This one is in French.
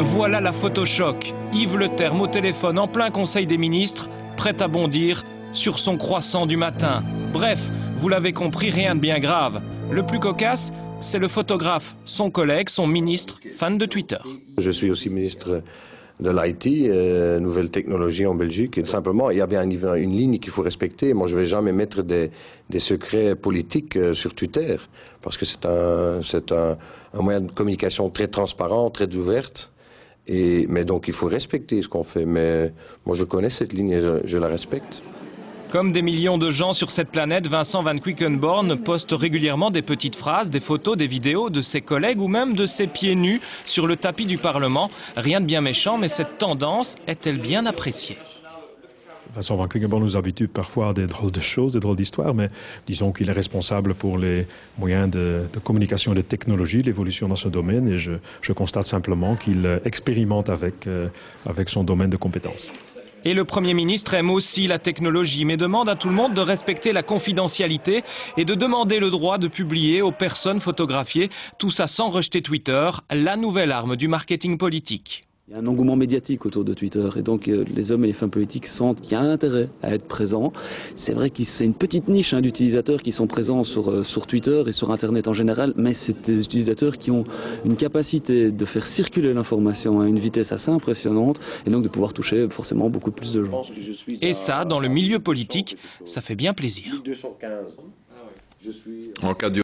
Voilà la photo choc. Yves Le Terme au téléphone en plein conseil des ministres, prêt à bondir sur son croissant du matin. Bref, vous l'avez compris, rien de bien grave. Le plus cocasse, c'est le photographe, son collègue, son ministre, fan de Twitter. Je suis aussi ministre de l'IT, nouvelles technologies en Belgique. Et simplement, il y a bien une ligne qu'il faut respecter. Moi, je ne vais jamais mettre des secrets politiques sur Twitter, parce que c'est un moyen de communication très transparent, très ouverte. Mais donc, il faut respecter ce qu'on fait. Mais moi, je connais cette ligne et je la respecte. Comme des millions de gens sur cette planète, Vincent Van Quickenborne poste régulièrement des petites phrases, des photos, des vidéos de ses collègues ou même de ses pieds nus sur le tapis du Parlement. Rien de bien méchant, mais cette tendance est-elle bien appréciée? Vincent Van Quickenborne nous habitue parfois à des drôles de choses, des drôles d'histoires, mais disons qu'il est responsable pour les moyens de communication et de technologie, l'évolution dans ce domaine, et je constate simplement qu'il expérimente avec son domaine de compétences. Et le Premier ministre aime aussi la technologie, mais demande à tout le monde de respecter la confidentialité et de demander le droit de publier aux personnes photographiées, tout ça sans rejeter Twitter, la nouvelle arme du marketing politique. Il y a un engouement médiatique autour de Twitter et donc les hommes et les femmes politiques sentent qu'il y a intérêt à être présents. C'est vrai que c'est une petite niche d'utilisateurs qui sont présents sur Twitter et sur Internet en général, mais c'est des utilisateurs qui ont une capacité de faire circuler l'information à une vitesse assez impressionnante et donc de pouvoir toucher forcément beaucoup plus de gens. Et ça, dans le milieu politique, ça fait bien plaisir. En cas de